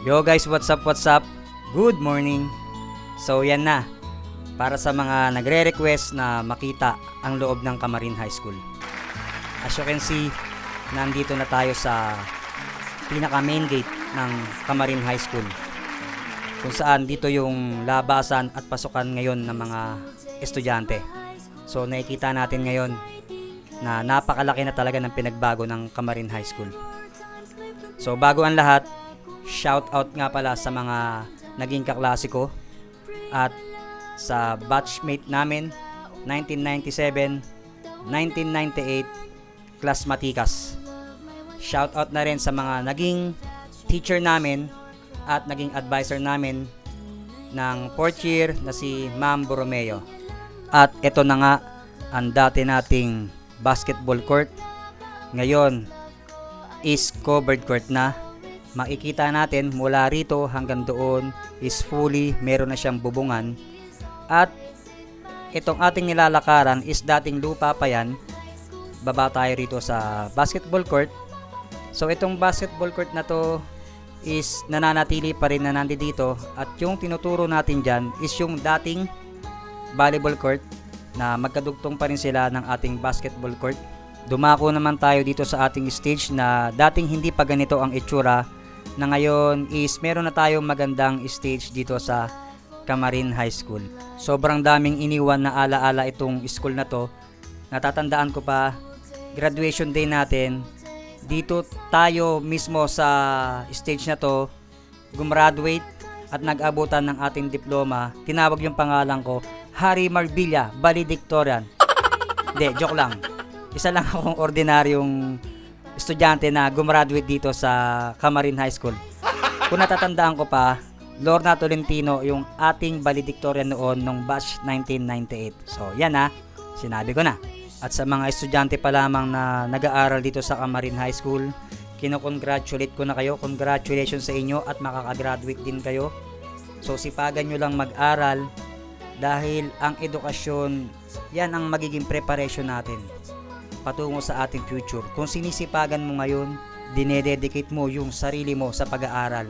Yo guys, what's up, what's up? Good morning. So yan na, para sa mga nagre-request na makita ang loob ng Camarin High School. As you can see, nandito na tayo sa pinaka main gate ng Camarin High School, kung saan dito yung labasan at pasukan ngayon ng mga estudyante. So nakikita natin ngayon na napakalaki na talaga ng pinagbago ng Camarin High School. So bago ang lahat, shout out nga pala sa mga naging kaklase ko at sa batchmate namin 1997, 1998, class Matikas. Shout out na rin sa mga naging teacher namin at naging advisor namin ng 4th year na si Ma'am Borromeo. At ito na nga ang dati nating basketball court. Ngayon is covered court na. Makikita natin mula rito hanggang doon is fully meron na siyang bubungan. At itong ating nilalakaran is dating lupa pa yan. Baba tayo rito sa basketball court. So itong basketball court na to is nananatili pa rin na nandito. At yung tinuturo natin dyan is yung dating volleyball court na magkadugtong pa rin sila ng ating basketball court. Dumako naman tayo dito sa ating stage na dating hindi pa ganito ang itsura, na ngayon is meron na tayong magandang stage dito sa Camarin High School. Sobrang daming iniwan na alaala itong school na to. Natatandaan ko pa, graduation day natin, dito tayo mismo sa stage na to gumraduate at nag-abutan ng ating diploma. Tinawag yung pangalan ko, Harry Marbilla Valedictorian. Hindi, joke lang. Isa lang akong ordinaryong estudyante na gumraduate dito sa Camarin High School. Kung natatandaan ko pa, Lorna Tolentino yung ating valedictorian noon nung batch 1998. So yan na, sinabi ko na. At sa mga estudyante pa lamang na nag-aaral dito sa Camarin High School, kinocongratulate ko na kayo. Congratulations sa inyo at makakagraduate din kayo. So sipagan nyo lang mag-aral dahil ang edukasyon, yan ang magiging preparation natin patungo sa ating future. Kung sinisipagan mo ngayon, dinededicate mo yung sarili mo sa pag-aaral.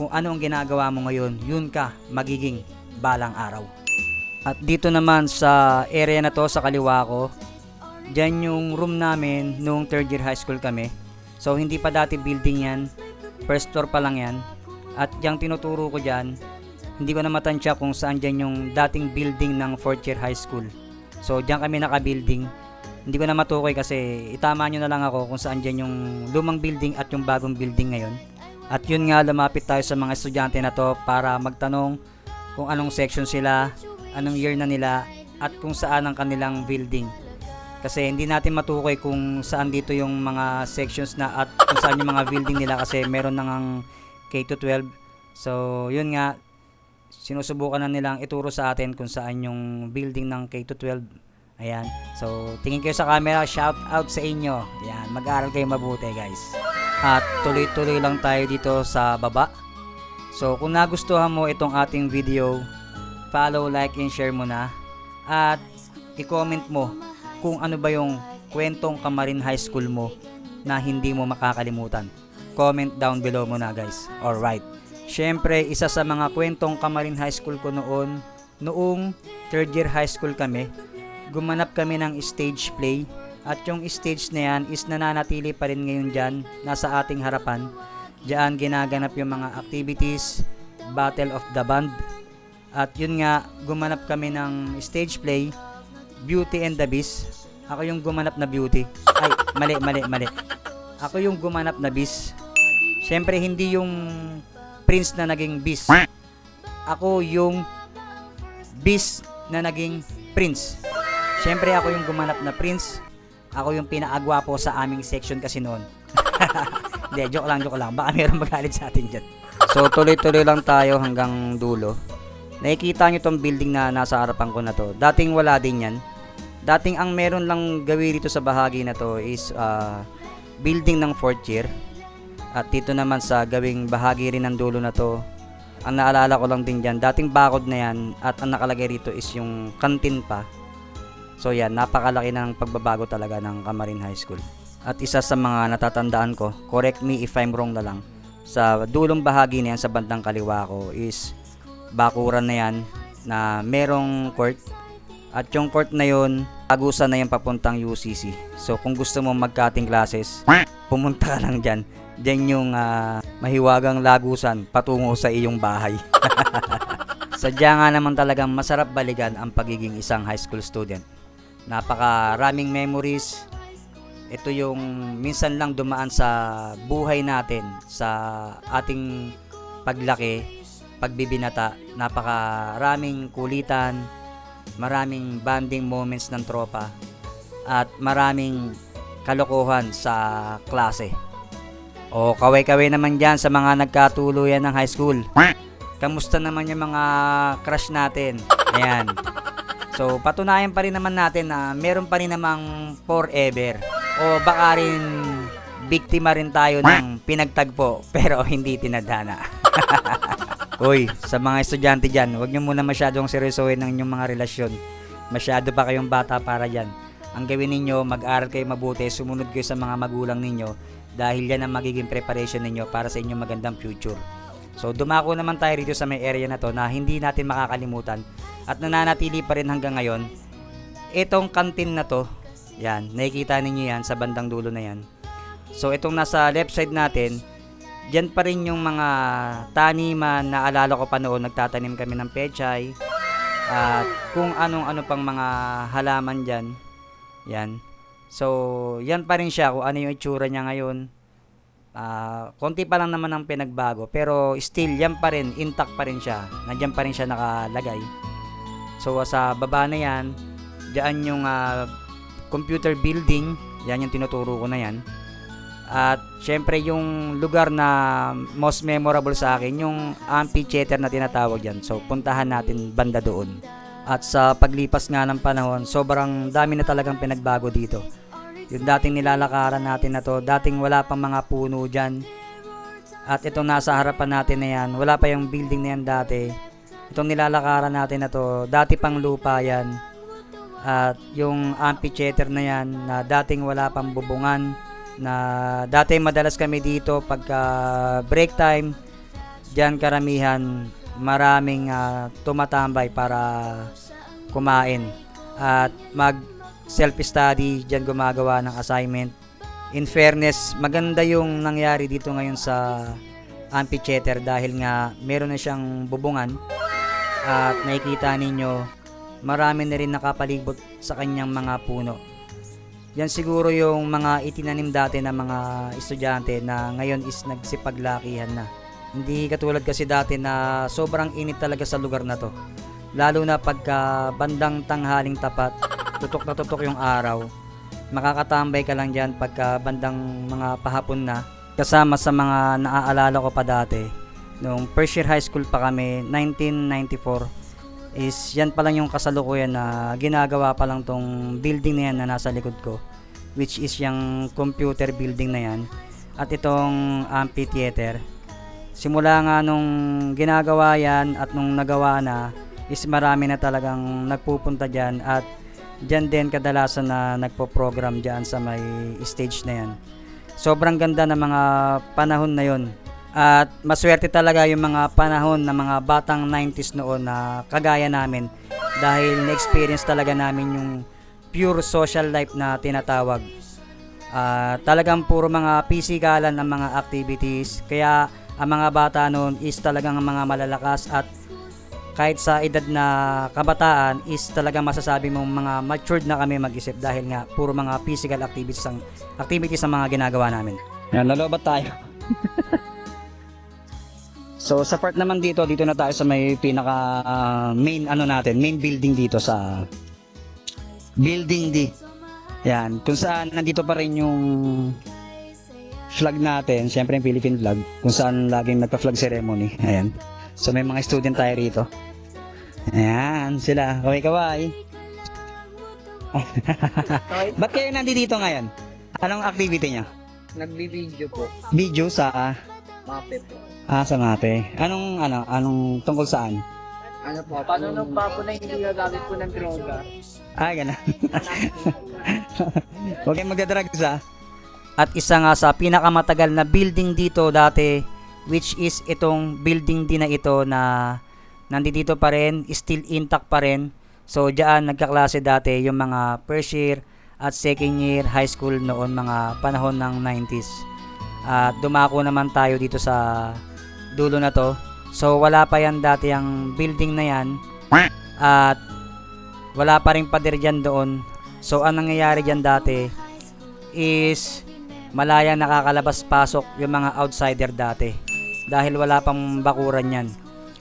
Kung ano ang ginagawa mo ngayon, yun ka magiging balang araw. At dito naman sa area na to sa kaliwa ko, dyan yung room namin nung 3rd year high school kami. So hindi pa dati building yan, first floor pa lang yan. At yung tinuturo ko dyan, hindi ko na matansya kung saan dyan yung dating building ng 4th year high school. So dyan kami naka-building. Hindi ko na matukoy kasi itama nyo na lang ako kung saan dyan yung lumang building at yung bagong building ngayon. At yun nga, lumapit tayo sa mga estudyante na to para magtanong kung anong section sila, anong year na nila, at kung saan ang kanilang building. Kasi hindi natin matukoy kung saan dito yung mga sections na at kung saan yung mga building nila kasi meron nang K-12. So yun nga, sinusubukan na nilang ituro sa atin kung saan yung building ng K-12. Ayan. So, tingin kayo sa camera, shout out sa inyo. Ayan, mag-aaral kayo mabuti, guys. At tuloy-tuloy lang tayo dito sa baba. So, kung nagustuhan mo itong ating video, follow, like, and share mo na. At i-comment mo kung ano ba yung kwentong Camarin High School mo na hindi mo makakalimutan. Comment down below mo na, guys. Alright. Syempre, isa sa mga kwentong Camarin High School ko noong 3rd year high school kami, gumanap kami ng stage play at yung stage na yan is nananatili pa rin ngayon dyan, nasa ating harapan. Diyan ginaganap yung mga activities, Battle of the Band. At yun nga, gumanap kami ng stage play, Beauty and the Beast. Ako yung gumanap na Beauty. Ay, mali. Ako yung gumanap na Beast. Syempre hindi yung Prince na naging Beast. Ako yung Beast na naging Prince. Siyempre ako yung gumanap na Prince. Ako yung pinakagwapo sa aming section kasi noon. Hindi, joke lang. Baka mayroong magalit sa atin dyan. So tuloy-tuloy lang tayo hanggang dulo. Nakikita nyo tong building na nasa harapan ko na to. Dating wala din yan. Dating ang meron lang gawin dito sa bahagi na to is building ng 4th year. At dito naman sa gawing bahagi rin ng dulo na to, ang naalala ko lang din dyan, dating bakod na yan. At ang nakalagay rito is yung kantin pa. So yan, napakalaki ng pagbabago talaga ng Camarin High School. At isa sa mga natatandaan ko, correct me if I'm wrong na lang, sa dulong bahagi na yan sa bandang kaliwa ko is bakuran na yan na merong court. At yung court na yun, agusan na yan papuntang UCC. So kung gusto mo mag-cutting classes, pumunta ka lang dyan. Diyan yung mahiwagang lagusan patungo sa iyong bahay. Sadya nga naman talagang masarap balikan ang pagiging isang high school student. Napakaraming memories. Ito yung minsan lang dumaan sa buhay natin, sa ating paglaki, pagbibinata. Napakaraming kulitan, maraming bonding moments ng tropa, at maraming kalokohan sa klase. O kaway-kaway naman dyan sa mga nagkatuluyan ng high school. Kamusta naman yung mga crush natin? Ayan. So patunayan pa rin naman natin na meron pa rin namang forever. O baka rin biktima rin tayo ng pinagtagpo pero hindi tinadhana. Uy, sa mga estudyante dyan, huwag nyo muna masyadong seryosohin ng inyong mga relasyon. Masyado pa kayong bata para dyan. Ang gawin ninyo, mag-aral kayo mabuti, sumunod kayo sa mga magulang ninyo dahil yan ang magiging preparation ninyo para sa inyong magandang future. So dumako naman tayo rito sa may area na to na hindi natin makakalimutan at nananatili pa rin hanggang ngayon. Itong kantin na to, yan, nakikita ninyo yan sa bandang dulo na yan. So itong nasa left side natin, dyan pa rin yung mga taniman na alala ko pa noon, nagtatanim kami ng pechay at kung anong-ano pang mga halaman dyan. Yan. So yan pa rin siya kung ano yung itsura niya ngayon. Konti pa lang naman ang pinagbago pero still yan pa rin, intact pa rin siya. Nandiyan pa rin siya nakalagay. So sa baba na yan, diyan yung computer building, yan yung tinuturo ko na yan. At syempre yung lugar na most memorable sa akin, yung amphitheater na tinatawag yan. So puntahan natin banda doon. At sa paglipas nga ng panahon, sobrang dami na talagang pinagbago dito. Yung dating nilalakaran natin na to, dating wala pang mga puno dyan. At itong nasa harapan natin na yan, wala pa yung building na yan dati. Itong nilalakaran natin na to, dati pang lupa yan. At yung amphitheater na yan, na dating wala pang bubungan, na dati madalas kami dito pagka break time, dyan karamihan maraming tumatambay para kumain at mag self-study, dyan gumagawa ng assignment. In fairness, maganda yung nangyari dito ngayon sa amphitheater dahil nga meron na siyang bubungan at nakikita ninyo marami na rin nakapalibot sa kanyang mga puno. Yan siguro yung mga itinanim dati ng mga estudyante na ngayon is nagsipaglakihan na. Hindi katulad kasi dati na sobrang init talaga sa lugar na to. Lalo na pagka bandang tanghaling tapat, tutok na tutok yung araw. Makakatambay ka lang dyan pagka bandang mga pahapon na. Kasama sa mga naaalala ko pa dati, nung first year high school pa kami, 1994, is yan pa lang yung kasalukuyan na ginagawa pa lang tong building na yan na nasa likod ko, which is yung computer building na yan at itong amphitheater. Simula nga nung ginagawa yan at nung nagawa na is marami na talagang nagpupunta dyan at dyan din kadalasan na nagpo-program dyan sa may stage na yan. Sobrang ganda ng mga panahon na yon. At maswerte talaga yung mga panahon ng mga batang 90s noon na kagaya namin dahil na-experience talaga namin yung pure social life na tinatawag. Talagang puro mga pisikalan ang mga activities, kaya ang mga bata noon is talagang mga malalakas at kahit sa edad na kabataan is talagang masasabi mong mga matured na kami mag-isip dahil nga puro mga physical activities ang mga ginagawa namin. Yan, lalobat tayo. So sa part naman dito na tayo sa may pinaka main main building dito sa building D. Yan, kung saan nandito pa rin yung flag natin, syempre yung Philippine flag, kung saan laging nagpa-flag ceremony. Ayan. So may mga student tayo rito. Ayan, sila. Kaway-kaway. Ba't kayo nandito ngayon? Anong activity niya? Nagbi-video po. Video sa Mape po. sa MAPE. Anong tungkol saan? Ano po? Paano nung papo na hindi gagamit po ng droga? Ganun. Huwag kayong magdadrugs At isa nga sa pinakamatagal na building dito dati which is itong building din na ito na nandito pa rin, still intact pa rin. So diyan nagkaklase dati yung mga first year at second year high school noon, mga panahon ng 90s. At dumako naman tayo dito sa dulo na to. So wala pa yan dati ang building na yan, at wala pa rin pader dyan doon. So ang nangyayari dyan dati is malayang nakakalabas-pasok yung mga outsider dati, dahil wala pang bakuran yan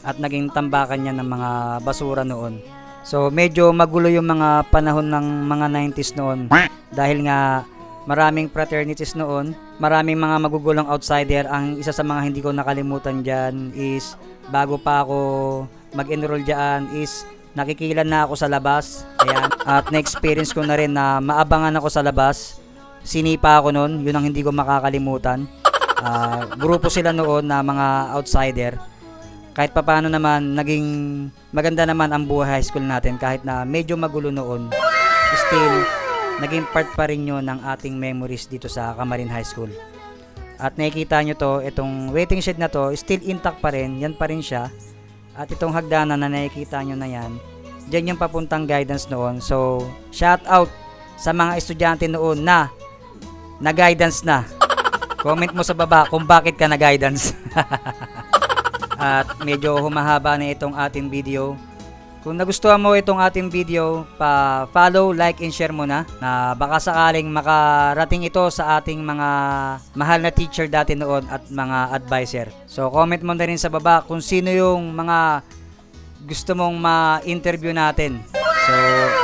at naging tambakan yan ng mga basura noon. So medyo magulo yung mga panahon ng mga 90s noon, dahil nga maraming fraternities noon, maraming mga magugulong outsider. Ang isa sa mga hindi ko nakalimutan dyan is, bago pa ako mag-enroll dyan, is nakikilan na ako sa labas. Ayan. At na-experience ko na rin na maabangan ako sa labas. Sinipa ako noon, yun ang hindi ko makakalimutan. Grupo sila noon na mga outsider. Kahit papaano naman, naging maganda naman ang buhay high school natin, kahit na medyo magulo noon. Still, naging part pa rin yun ng ating memories dito sa Camarin High School. At nakikita nyo to, itong waiting shed na to, still intact pa rin, yan pa rin siya. At itong hagdanan na nakikita nyo na yan, dyan yung papuntang guidance noon. So, shout out sa mga estudyante noon na na-guidance na. Comment mo sa baba kung bakit ka na-guidance. At medyo humahaba na itong ating video. Kung nagustuhan mo itong ating video, pa-follow, like, and share mo na baka sakaling makarating ito sa ating mga mahal na teacher dati noon at mga advisor. So comment mo na rin sa baba kung sino yung mga gusto mong ma-interview natin. So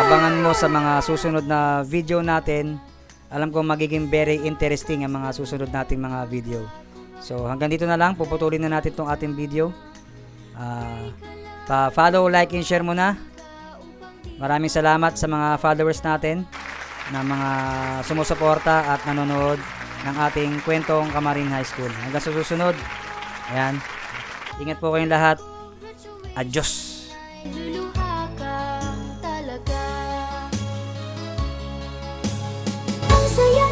abangan mo sa mga susunod na video natin. Alam ko magiging very interesting ang mga susunod nating mga video. So hanggang dito na lang, puputulin na natin itong ating video. Pa-follow, like, and share mo na. Maraming salamat sa mga followers natin, na mga sumusuporta at nanonood ng ating kwentong Camarin High School. Hanggang sa susunod. Ayan. Ingat po kayong lahat. Adios. Luluha ka talaga. Ang saya